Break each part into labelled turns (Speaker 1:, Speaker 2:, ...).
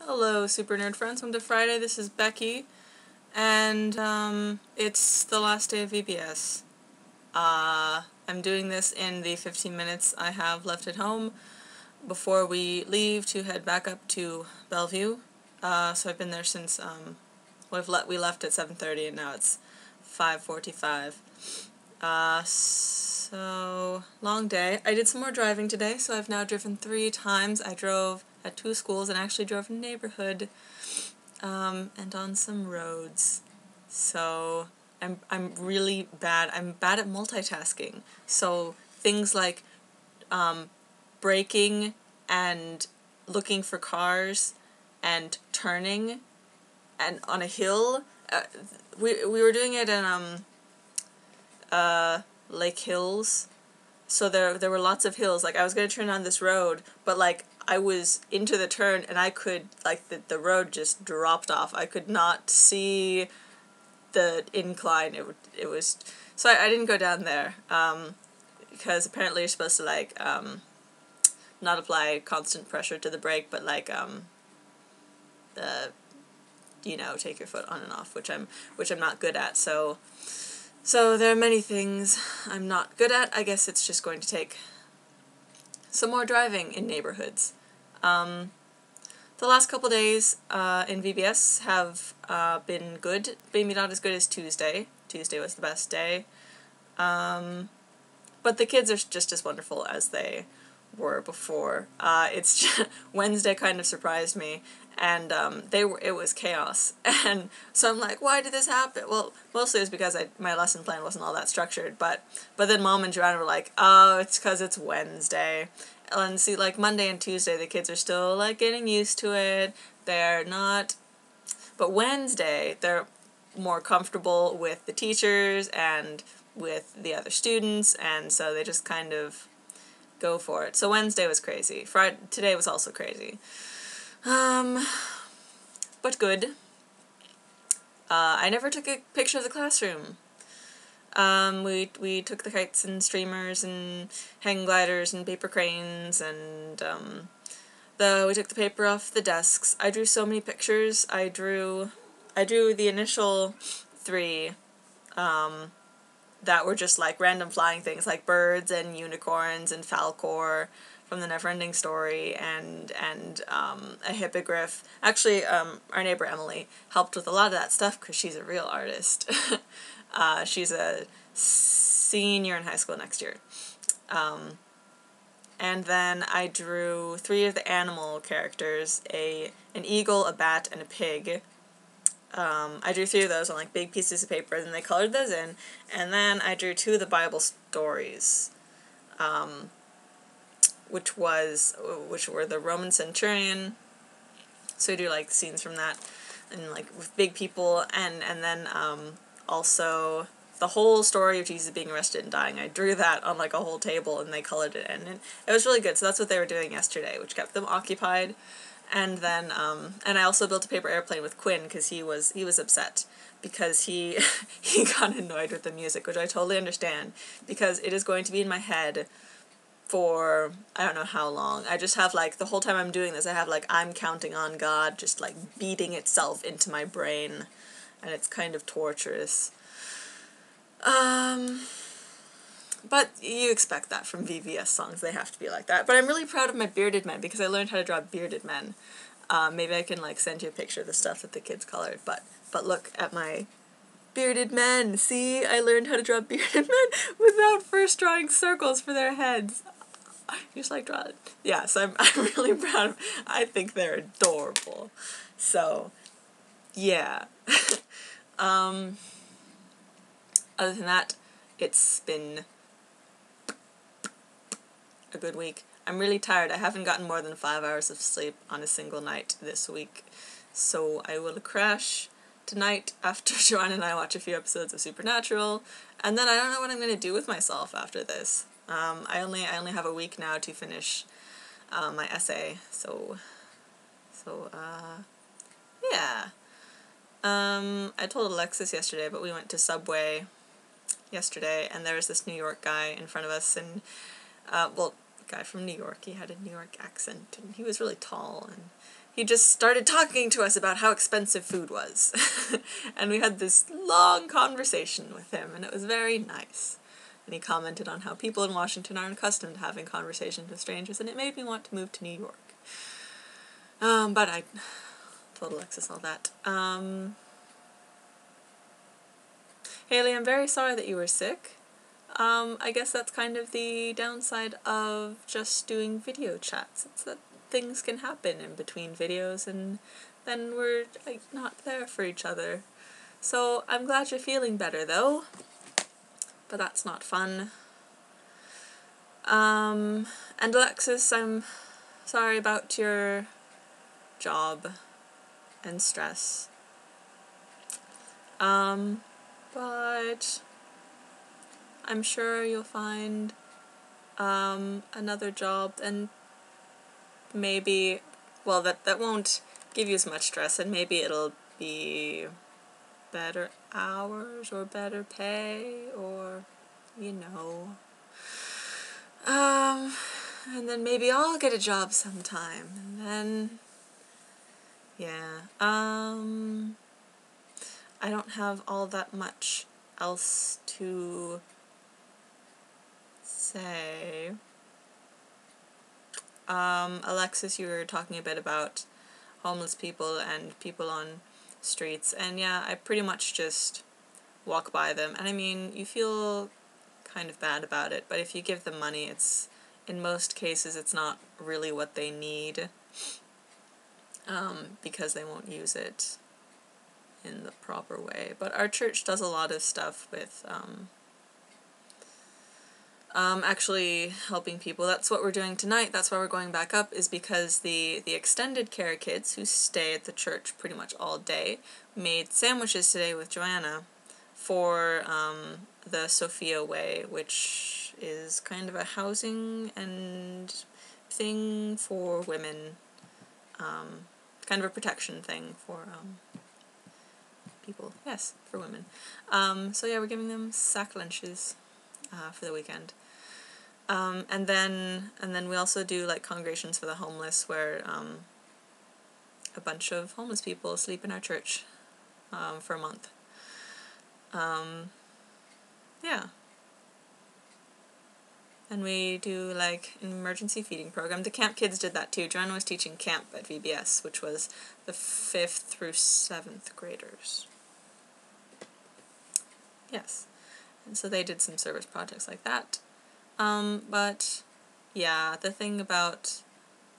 Speaker 1: Hello, Super Nerd friends. Welcome to Friday. This is Becky, and it's the last day of VBS. I'm doing this in the 15 minutes I have left at home before we leave to head back up to Bellevue. So I've been there since we left at 7:30 and now it's 5:45. So long day. I did some more driving today, so I've now driven 3 times. I drove at 2 schools and actually drove in a neighborhood, and on some roads. So I'm really bad. I'm bad at multitasking. So things like braking and looking for cars and turning and on a hill. We were doing it in Lake Hills, so there were lots of hills. Like, I was going to turn on this road, but like I was into the turn and I could, like, the road just dropped off. I could not see the incline. It was, so I didn't go down there, because apparently you're supposed to, like, not apply constant pressure to the brake, but like, take your foot on and off, which I'm not good at, so there are many things I'm not good at. I guess it's just going to take some more driving in neighborhoods. The last couple days in VBS have been good, maybe not as good as Tuesday. Tuesday was the best day. But the kids are just as wonderful as they were before. It's just, Wednesday kind of surprised me, and it was chaos. And so I'm like, why did this happen? Well, mostly it was because my lesson plan wasn't all that structured, but then Mom and Joanna were like, oh, it's because it's Wednesday. And see, like, Monday and Tuesday, the kids are still, like, getting used to it. They're not, but Wednesday, they're more comfortable with the teachers and with the other students, and so they just kind of go for it. So Wednesday was crazy. Today was also crazy. But good. I never took a picture of the classroom. We took the kites and streamers and hang gliders and paper cranes, and we took the paper off the desks. I drew so many pictures. I drew the initial 3 that were just like random flying things, like birds and unicorns and Falcor from the Neverending Story, and a hippogriff. Actually, our neighbor Emily helped with a lot of that stuff because she's a real artist. She's a senior in high school next year. And then I drew 3 of the animal characters, an eagle, a bat, and a pig. I drew 3 of those on, like, big pieces of paper, and then they colored those in. And then I drew 2 of the Bible stories, which were the Roman centurion. So I drew, like, scenes from that, and, like, with big people, and then also the whole story of Jesus being arrested and dying. I drew that on, like, a whole table, and they colored it in, and it was really good. So that's what they were doing yesterday, which kept them occupied. And then, and I also built a paper airplane with Quinn, because he was upset, because he got annoyed with the music, which I totally understand, because it is going to be in my head for, I don't know how long. I just have, like, the whole time I'm doing this, I have, like, I'm Counting on God just, like, beating itself into my brain, and it's kind of torturous. But you expect that from VBS songs. They have to be like that. But I'm really proud of my bearded men, because I learned how to draw bearded men. Maybe I can, like, send you a picture of the stuff that the kids colored. But look at my bearded men. See? I learned how to draw bearded men without first drawing circles for their heads. You just, like, draw it. Yeah, so I'm really proud of them. I think they're adorable. So, yeah. Other than that, it's been a good week. I'm really tired. I haven't gotten more than 5 hours of sleep on a single night this week, so I will crash tonight after Joanna and I watch a few episodes of Supernatural, and then I don't know what I'm going to do with myself after this. I only have a week now to finish my essay, so yeah. I told Alexis yesterday, but we went to Subway yesterday, and there was this New York guy in front of us, and guy from New York. He had a New York accent, and he was really tall, and he just started talking to us about how expensive food was. And we had this long conversation with him, and it was very nice. And he commented on how people in Washington aren't accustomed to having conversations with strangers, and it made me want to move to New York. But I told Alexis all that. Haley, I'm very sorry that you were sick. I guess that's kind of the downside of just doing video chats. It's that things can happen in between videos, and then we're like not there for each other. So I'm glad you're feeling better though, but that's not fun. And Alexis, I'm sorry about your job and stress. But I'm sure you'll find another job, and maybe, well, that won't give you as much stress, and maybe it'll be better hours or better pay, or, you know. And then maybe I'll get a job sometime, and then, yeah, I don't have all that much else to say. Alexis, you were talking a bit about homeless people and people on streets, and yeah, I pretty much just walk by them, and I mean, you feel kind of bad about it, but if you give them money, it's, in most cases, it's not really what they need, because they won't use it in the proper way. But our church does a lot of stuff with, actually helping people. That's what we're doing tonight. That's why we're going back up, is because the extended care kids who stay at the church pretty much all day made sandwiches today with Joanna for the Sophia Way, which is kind of a housing and thing for women, kind of a protection thing for people. Yes, for women. So yeah, we're giving them sack lunches for the weekend. And then we also do like congregations for the homeless, where a bunch of homeless people sleep in our church for a month. Yeah. And we do like an emergency feeding program. The camp kids did that too. Joanna was teaching camp at VBS, which was the 5th through 7th graders. Yes. And so they did some service projects like that. But yeah, the thing about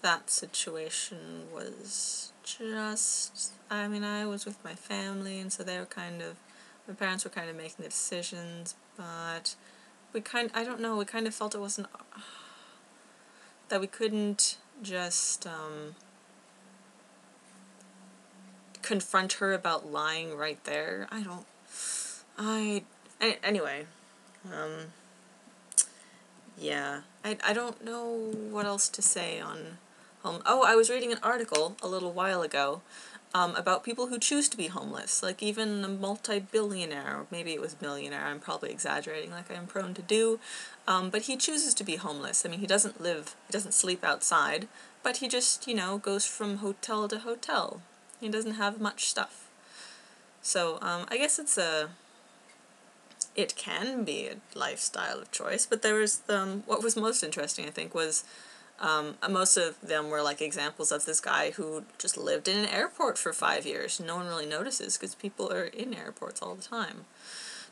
Speaker 1: that situation was just, I mean, I was with my family, and so they were my parents were kind of making the decisions, but I don't know, we kind of felt it wasn't, that we couldn't just, confront her about lying right there. Anyway, yeah, I don't know what else to say on home. Oh, I was reading an article a little while ago about people who choose to be homeless, like even a multi-billionaire, or maybe it was millionaire, I'm probably exaggerating like I'm prone to do, but he chooses to be homeless. I mean, he doesn't sleep outside, but he just, goes from hotel to hotel. He doesn't have much stuff. So, I guess it can be a lifestyle of choice, but there was, what was most interesting, I think, was most of them were like examples of this guy who just lived in an airport for 5 years. No one really notices because people are in airports all the time,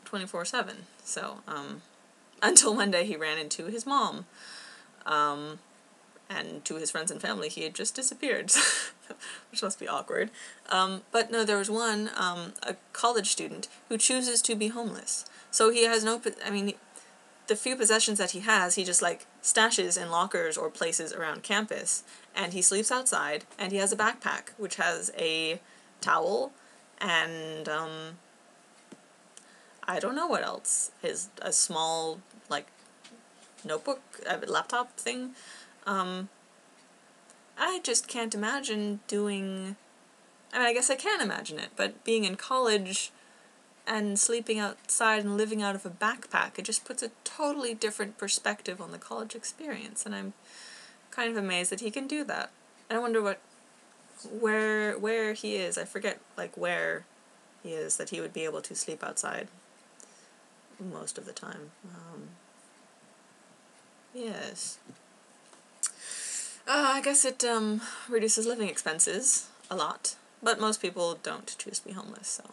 Speaker 1: 24/7. So, until one day he ran into his mom, and to his friends and family he had just disappeared, which must be awkward. But no, there was one, a college student who chooses to be homeless. So he has the few possessions that he has, he just like stashes in lockers or places around campus, and he sleeps outside, and he has a backpack which has a towel and I don't know what else. A small like notebook, laptop thing. I just can't imagine doing, I guess I can imagine it, but being in college and sleeping outside and living out of a backpack, it just puts a totally different perspective on the college experience, and I'm kind of amazed that he can do that. I wonder what where he is. I forget, like, where he is, that he would be able to sleep outside most of the time. Yes. I guess it reduces living expenses a lot, but most people don't choose to be homeless, so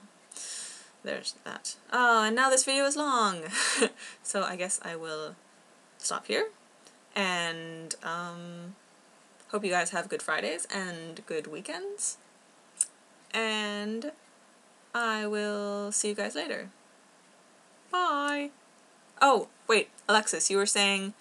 Speaker 1: there's that. Oh, and now this video is long, so I guess I will stop here, and hope you guys have good Fridays and good weekends, and I will see you guys later. Bye! Oh, wait, Alexis, you were saying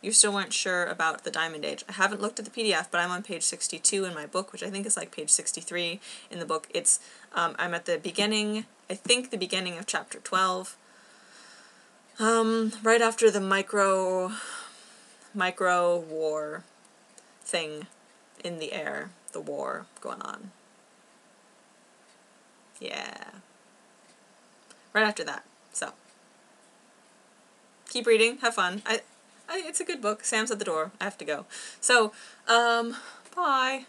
Speaker 1: you still weren't sure about the Diamond Age. I haven't looked at the PDF, but I'm on page 62 in my book, which I think is like page 63 in the book. It's, I'm at the beginning, I think the beginning of chapter 12, right after the micro war thing in the air, the war going on. Yeah. Right after that, so. Keep reading, have fun. It's a good book. Sam's at the door. I have to go. So, bye.